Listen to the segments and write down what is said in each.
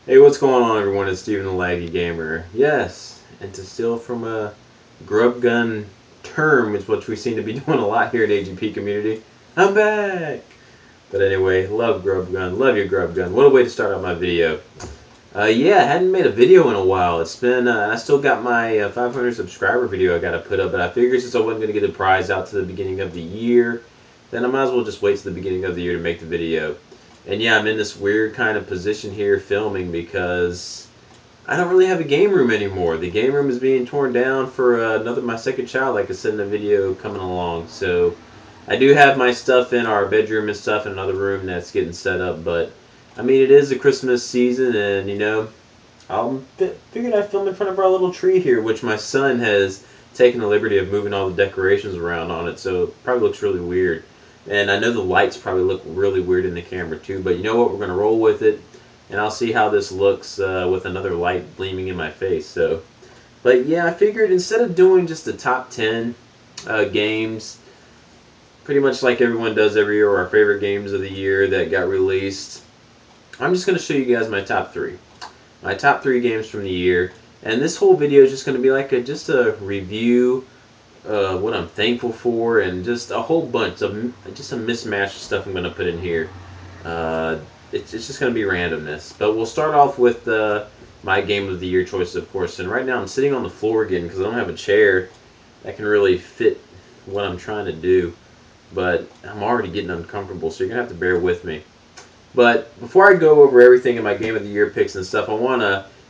Hey, what's going on, everyone? It's Steven the Laggy Gamer. Yes, and to steal from a grub gun term, is what we seem to be doing a lot here in AGP community. I'm back! But anyway, love grub gun, love your grub gun. What a way to start out my video. Yeah, I hadn't made a video in a while. It's been, I still got my 500 subscriber video I gotta put up, but I figured since I wasn't gonna get the prize out to the beginning of the year, then I might as well just wait to the beginning of the year to make the video. And yeah, I'm in this weird kind of position here filming because I don't really have a game room anymore. The game room is being torn down for my second child, like I said in the video coming along. So I do have my stuff in our bedroom and stuff in another room that's getting set up, but I mean, it is the Christmas season, and I figured I'd film in front of our little tree here, which my son has taken the liberty of moving all the decorations around on it, so it probably looks really weird. And I know the lights probably look really weird in the camera too, but you know what? We're going to roll with it, and I'll see how this looks with another light gleaming in my face. So, but yeah, I figured instead of doing just the top 10 games, pretty much like everyone does every year, our favorite games of the year that got released, I'm just going to show you guys my top three. My top three games from the year. And this whole video is just going to be like just a review, what I'm thankful for, and just a whole bunch of just a mismatch of stuff I'm going to put in here. It's just going to be randomness. But we'll start off with my game of the year choices, of course. And right now I'm sitting on the floor again because I don't have a chair that can really fit what I'm trying to do. But I'm already getting uncomfortable, so you're going to have to bear with me. But before I go over everything in my Game of the Year picks and stuff,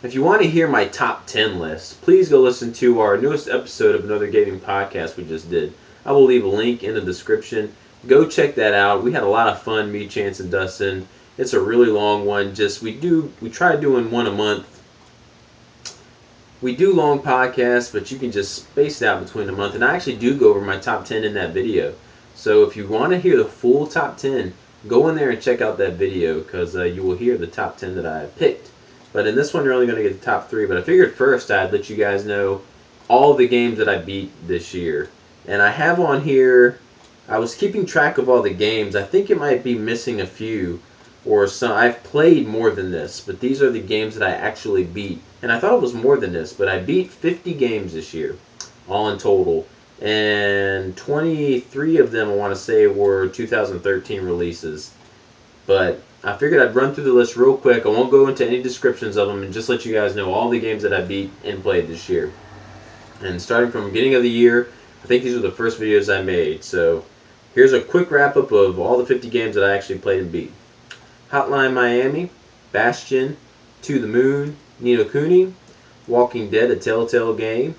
if you want to hear my top 10 list, please go listen to our newest episode of Another Gaming Podcast we just did. I will leave a link in the description. Go check that out. We had a lot of fun, me, Chance, and Dustin. It's a really long one. We try doing one a month. We do long podcasts, but you can just space it out between a month. And I actually do go over my top 10 in that video. So if you want to hear the full top 10, go in there and check out that video because you will hear the top 10 that I have picked. But in this one, you're only going to get the top 3. But I figured first I'd let you guys know all the games that I beat this year. And I have on here, I was keeping track of all the games. I think it might be missing a few or some. I've played more than this, but these are the games that I actually beat. And I thought it was more than this, but I beat 50 games this year, all in total. And 23 of them, I want to say, were 2013 releases. But I figured I'd run through the list real quick. I won't go into any descriptions of them and just let you guys know all the games that I beat and played this year. And starting from the beginning of the year, I think these are the first videos I made. So here's a quick wrap up of all the 50 games that I actually played and beat. Hotline Miami, Bastion, To the Moon, Ni no Kuni, Walking Dead, a Telltale game,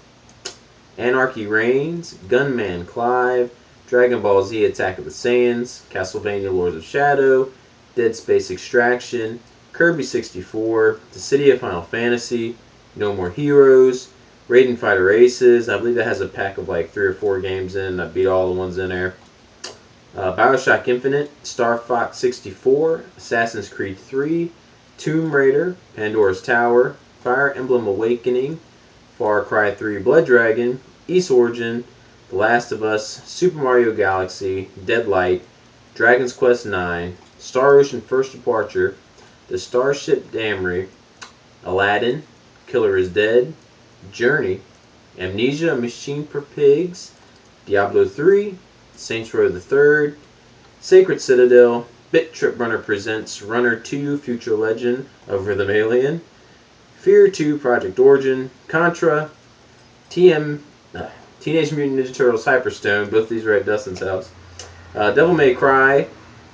Anarchy Reigns, Gunman Clive, Dragon Ball Z Attack of the Saiyans, Castlevania Lords of Shadow, Dead Space Extraction, Kirby 64, The City of Final Fantasy, No More Heroes, Raiden Fighter Aces. I believe that has a pack of like 3 or 4 games in. I beat all the ones in there. Bioshock Infinite, Star Fox 64, Assassin's Creed 3, Tomb Raider, Pandora's Tower, Fire Emblem Awakening, Far Cry 3 Blood Dragon, Ys Origin, The Last of Us, Super Mario Galaxy, Deadlight, Dragon's Quest IX, Star Ocean First Departure, The Starship Damri, Aladdin, Killer is Dead, Journey, Amnesia: Machine for Pigs, Diablo 3, Saints Row the Third, Sacred Citadel, Bit Trip Runner presents Runner 2 Future Legend of Rhythm Alien, Fear 2 Project Origin, Contra, Teenage Mutant Ninja Turtles Hyperstone, both these are at Dustin's house, Devil May Cry,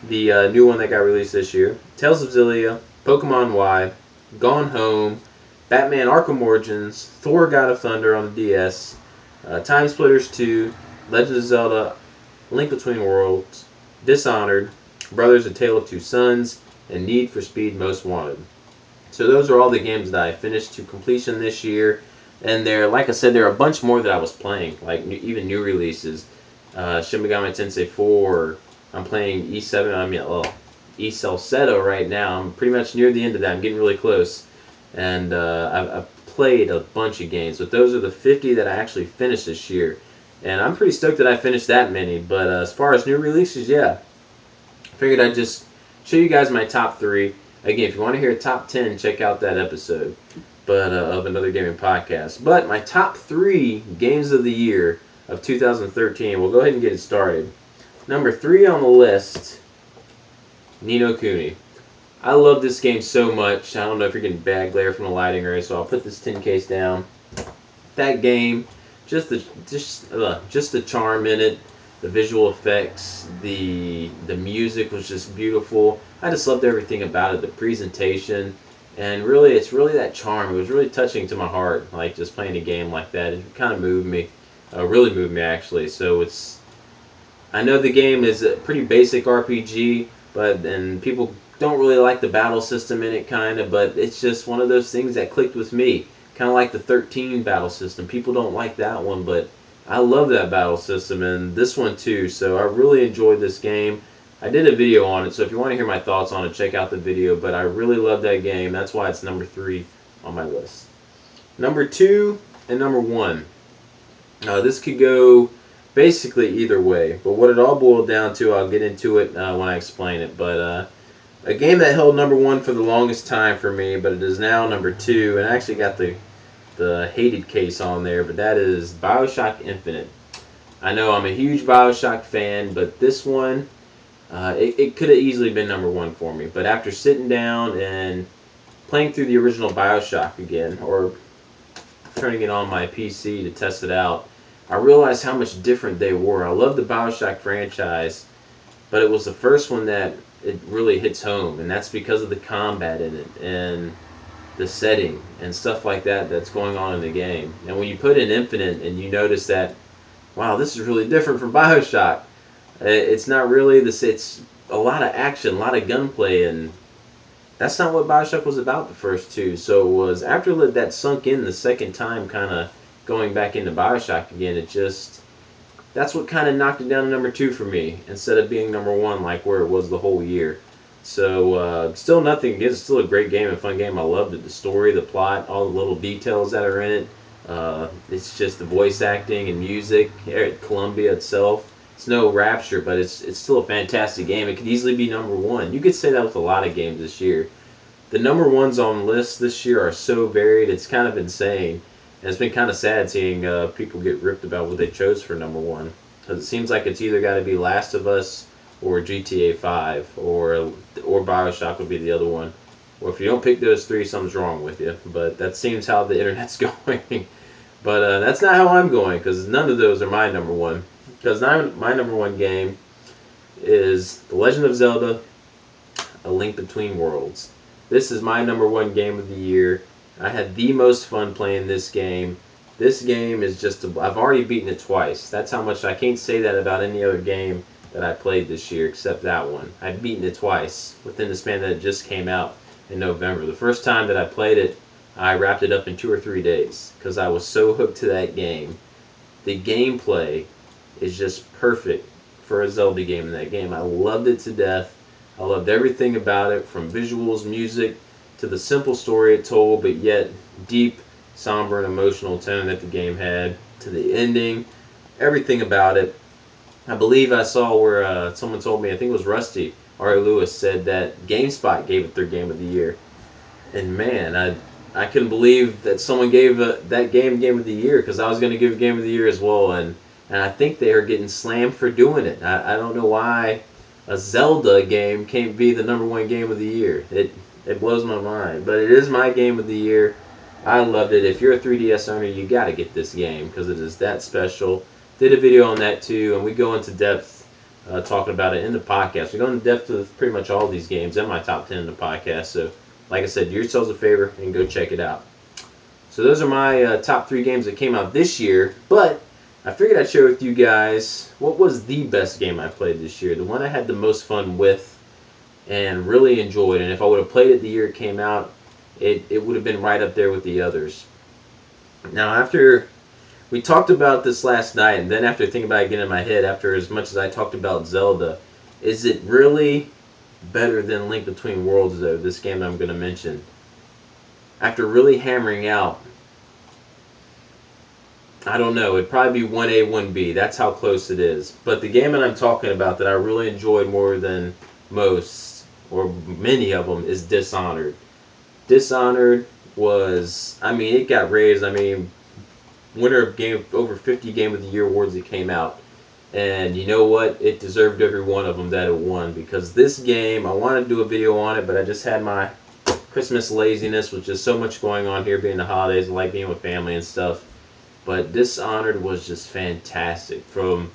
the new one that got released this year, Tales of Xillia, Pokemon Y, Gone Home, Batman Arkham Origins, Thor God of Thunder on the DS, Time Splitters 2, Legend of Zelda Link Between Worlds, Dishonored, Brothers: A Tale of Two Sons, and Need for Speed Most Wanted. So those are all the games that I finished to completion this year. And like I said, there are a bunch more that I was playing, like even new releases. Shin Megami Tensei 4. I'm playing Ys Salcedo right now. I'm pretty much near the end of that. I'm getting really close. And I've played a bunch of games, but those are the 50 that I actually finished this year. And I'm pretty stoked that I finished that many. But as far as new releases, yeah. I figured I'd just show you guys my top 3. Again, if you want to hear a top 10, check out that episode of Another Gaming Podcast. But my top 3 games of the year of 2013, we'll go ahead and get it started. Number 3 on the list, Ni no Kuni. I love this game so much. I don't know if you're getting bad glare from the lighting or so I'll put this tin case down. That game, just the charm in it, the visual effects, the music was just beautiful. I just loved everything about it, the presentation, and really, it's really that charm. It was really touching to my heart, like just playing a game like that. It kind of moved me, really moved me actually. So I know the game is a pretty basic RPG, and people don't really like the battle system in it, kind of, but it's just one of those things that clicked with me. Kind of like the 13 battle system. People don't like that one, but I love that battle system, and this one too. So I really enjoyed this game. I did a video on it, so if you want to hear my thoughts on it, check out the video. But I really love that game. That's why it's number 3 on my list. Number 2 and number 1. This could go basically either way, but what it all boiled down to, I'll get into it when I explain it. But a game that held number 1 for the longest time for me, but it is now number 2, and I actually got the hated case on there, but that is BioShock Infinite. I know I'm a huge BioShock fan, but this one, it could have easily been number 1 for me. But after sitting down and playing through the original BioShock again, or turning it on my PC to test it out, I realized how much different they were. I love the BioShock franchise, but it was the first one that it really hits home, and that's because of the combat in it and the setting and stuff like that that's going on in the game. And when you put in Infinite and you notice that, wow, this is really different from BioShock. It's not really this. It's a lot of action, a lot of gunplay, and that's not what BioShock was about the first 2. So it was after that sunk in the second time, kind of going back into BioShock again. That's what kind of knocked it down to number 2 for me, instead of being number 1 like where it was the whole year. So still nothing. It's still a great game, a fun game. I loved it. The story, the plot, all the little details that are in it. It's just the voice acting and music. Columbia itself. It's no Rapture, but it's still a fantastic game. It could easily be number 1. You could say that with a lot of games this year. The number 1s on lists this year are so varied. It's kind of insane. And it's been kind of sad seeing people get ripped about what they chose for number 1. Because it seems like it's either got to be Last of Us or GTA 5 or BioShock would be the other one. Or if you don't pick those 3, something's wrong with you. But that seems how the internet's going. But that's not how I'm going, because none of those are my number 1. Because my number 1 game is The Legend of Zelda: A Link Between Worlds. This is my number 1 game of the year. I had the most fun playing this game. This game is just, I've already beaten it twice. That's how much, I can't say that about any other game that I played this year except that one. I've beaten it twice within the span that it just came out in November. The first time that I played it, I wrapped it up in 2 or 3 days because I was so hooked to that game. The gameplay is just perfect for a Zelda game in that game. I loved it to death. I loved everything about it, from visuals, music, to the simple story it told, but yet deep, somber, and emotional tone that the game had, to the ending, everything about it. I believe I saw where someone told me, I think it was Rusty, R.A. Lewis, said that GameSpot gave it their game of the year. And man, I couldn't believe that someone gave that game of the year, because I was going to give game of the year as well, and I think they are getting slammed for doing it. I don't know why a Zelda game can't be the number 1 game of the year. It blows my mind, but it is my game of the year. I loved it. If you're a 3DS owner, you got to get this game because it is that special. Did a video on that too, and we go into depth talking about it in the podcast. We go into depth with pretty much all these games and my top 10 in the podcast. So, like I said, do yourselves a favor and go check it out. So those are my top 3 games that came out this year, but I figured I'd share with you guys what was the best game I played this year, the one I had the most fun with and really enjoyed. And if I would have played it the year it came out, it would have been right up there with the others. Now, after we talked about this last night, and then after thinking about it again in my head, after as much as I talked about Zelda, is it really better than Link Between Worlds, though, this game that I'm going to mention? After really hammering out, I don't know, it'd probably be 1A, 1B. That's how close it is. But the game that I'm talking about that I really enjoyed more than most or many of them, is Dishonored. Dishonored was, I mean, it got raised. I mean, winner of game over 50 Game of the Year awards that came out. And you know what? It deserved every one of them that it won, because this game, I wanted to do a video on it, but I just had my Christmas laziness with just so much going on here, being the holidays. I like being with family and stuff. But Dishonored was just fantastic. From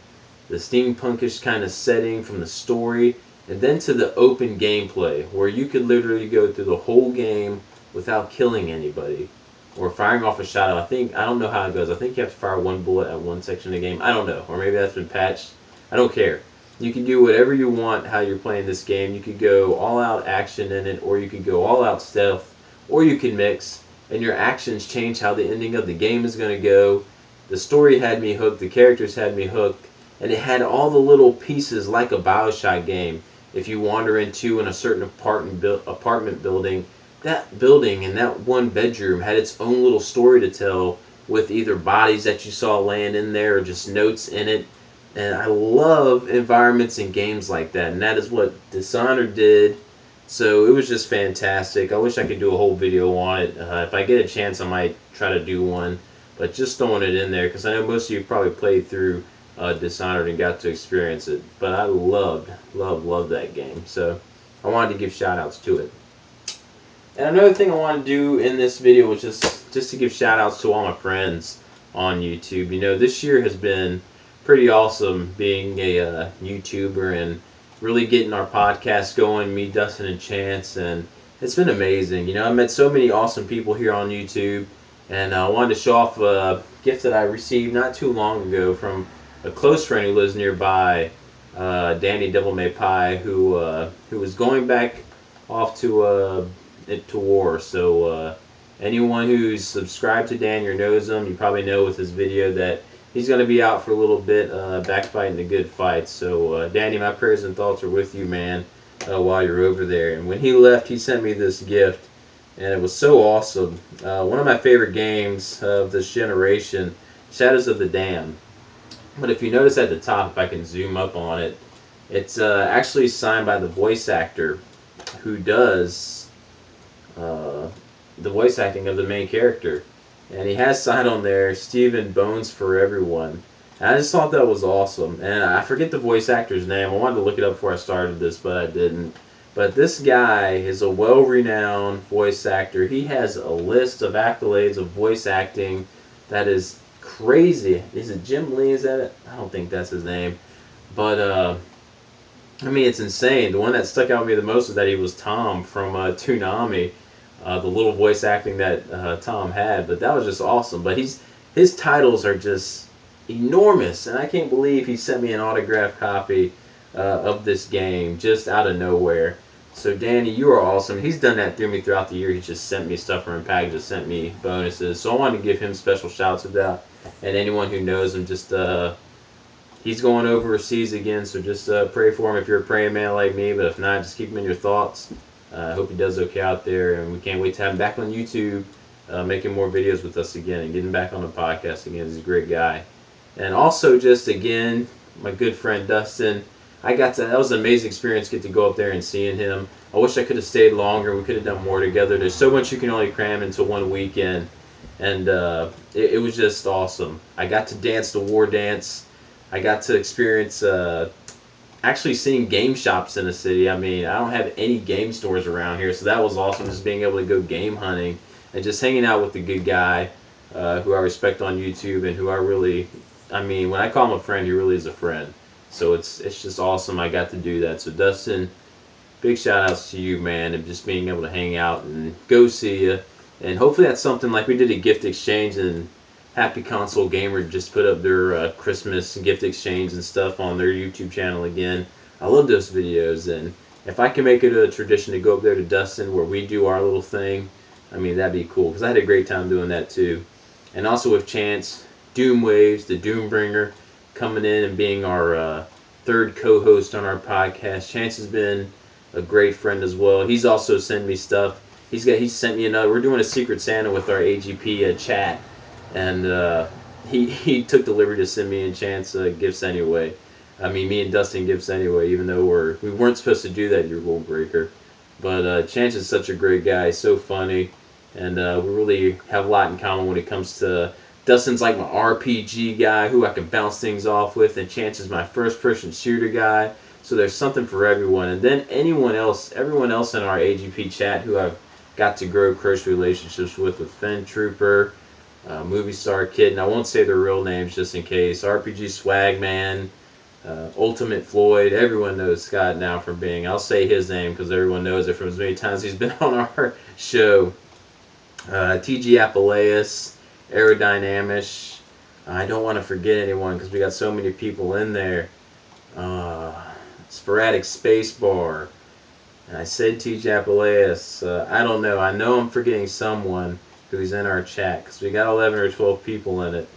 the steampunkish kind of setting, from the story, and then to the open gameplay, where you could literally go through the whole game without killing anybody or firing off a shot. I don't know how it goes. I think you have to fire one bullet at one section of the game. I don't know. Or maybe that's been patched. I don't care. You can do whatever you want how you're playing this game. You could go all out action in it, or you could go all out stealth, or you can mix, and your actions change how the ending of the game is going to go. The story had me hooked, the characters had me hooked, and it had all the little pieces like a Bioshock game. If you wander into a certain apartment building, that building and that one bedroom had its own little story to tell, with either bodies that you saw laying in there or just notes in it. And I love environments and games like that, and that is what Dishonored did. So it was just fantastic. I wish I could do a whole video on it. If I get a chance, I might try to do one. But just throwing it in there, because I know most of you probably played through Dishonored and got to experience it. But I loved that game. So I wanted to give shout outs to it. And another thing I want to do in this video was just to give shout outs to all my friends on YouTube. You know, this year has been pretty awesome being a YouTuber and really getting our podcast going, me, Dustin, and Chance, and it's been amazing. You know, I met so many awesome people here on YouTube, and I wanted to show off a gift that I received not too long ago from a close friend who lives nearby, Danny Devil May Pie, who was going back off to war. So anyone who's subscribed to Dan or knows him, you probably know with his video that he's going to be out for a little bit, backfighting the good fight. So Danny, my prayers and thoughts are with you, man, while you're over there. And when he left, he sent me this gift, and it was so awesome. One of my favorite games of this generation, Shadows of the Dam. But if you notice at the top, if I can zoom up on it, it's actually signed by the voice actor who does the voice acting of the main character. And he has signed on there, Stephen Bones for Everyone. And I just thought that was awesome. And I forget the voice actor's name. I wanted to look it up before I started this, but I didn't. But this guy is a well-renowned voice actor. He has a list of accolades of voice acting that is crazy. Is it Jim Lee? Is that it? I don't think that's his name. But, I mean, it's insane. The one that stuck out to me the most is that he was Tom from Toonami. The little voice acting that Tom had, but that was just awesome. But his titles are just enormous, and I can't believe he sent me an autographed copy of this game just out of nowhere. So Danny, you are awesome. He's done that through me throughout the year. He's just sent me stuff from packages, sent me bonuses. So I wanted to give him special shouts of that, and anyone who knows him, just he's going overseas again, so just pray for him if you're a praying man like me. But if not, just keep him in your thoughts. I hope he does okay out there, and we can't wait to have him back on YouTube, making more videos with us again and getting back on the podcast again. He's a great guy. And also, just again, my good friend Dustin, that was an amazing experience, get to go up there and seeing him. I wish I could have stayed longer. We could have done more together. There's so much you can only cram into one weekend, and it was just awesome. I got to dance the war dance. I got to experience actually seeing game shops in the city. I mean, I don't have any game stores around here, so that was awesome, just being able to go game hunting and just hanging out with the good guy who I respect on YouTube and who I mean, when I call him a friend, he really is a friend. So it's just awesome I got to do that. So Dustin, big shout outs to you, man, and just being able to hang out and go see you. And hopefully that's something like we did a gift exchange, and Happy Console Gamer just put up their Christmas gift exchange and stuff on their YouTube channel again. I love those videos, and if I can make it a tradition to go up there to Dustin where we do our little thing, I mean, that'd be cool, because I had a great time doing that too. And also with Chance, Doom Waves, the Doombringer, coming in and being our third co-host on our podcast. Chance has been a great friend as well. He's also sent me stuff. He sent me another. We're doing a Secret Santa with our AGP chat, and he took the liberty to send me and Chance gifts anyway. I mean, me and Dustin gifts anyway, even though we weren't supposed to do that, your rule breaker. But Chance is such a great guy, so funny, and we really have a lot in common when it comes to. Dustin's like my RPG guy who I can bounce things off with, and Chance is my first-person shooter guy. So there's something for everyone. And then everyone else in our AGP chat who I've got to grow close relationships with Fen Trooper, Movie Star Kid, and I won't say their real names just in case. RPG Swagman, Ultimate Floyd. Everyone knows Scott now from being. I'll say his name because everyone knows it from as many times he's been on our show. TG Appileus, Aerodynamish. I don't want to forget anyone because we got so many people in there. Uh, Sporadic Spacebar. And I said TG Appileus. I don't know. I know I'm forgetting someone who's in our chat because we got 11 or 12 people in it.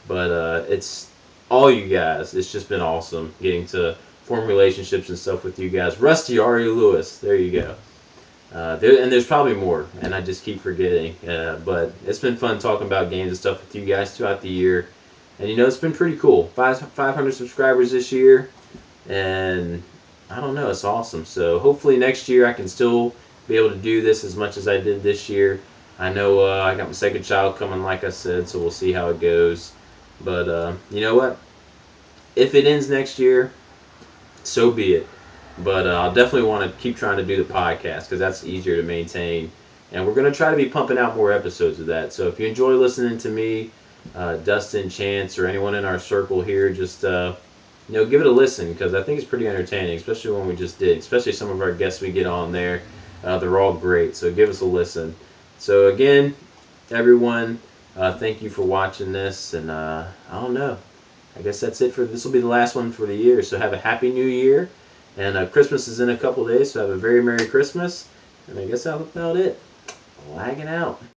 But it's all you guys. It's just been awesome getting to form relationships and stuff with you guys. Rusty, Ari Lewis. There you go. And there's probably more, and I just keep forgetting. But it's been fun talking about games and stuff with you guys throughout the year. And it's been pretty cool. 500 subscribers this year, and I don't know, it's awesome. So hopefully next year I can still be able to do this as much as I did this year. I know I got my second child coming, like I said, so we'll see how it goes. But you know what? If it ends next year, so be it. But I'll definitely want to keep trying to do the podcast because that's easier to maintain. And we're going to try to be pumping out more episodes of that. So if you enjoy listening to me, Dustin, Chance, or anyone in our circle here, just give it a listen because I think it's pretty entertaining, especially when we just did. Especially some of our guests we get on there. They're all great. So give us a listen. So again, everyone, thank you for watching this. And I don't know. I guess that's it for this. Will be the last one for the year. So have a happy new year. And Christmas is in a couple days, so have a very Merry Christmas. And I guess that's about it. Lagging out.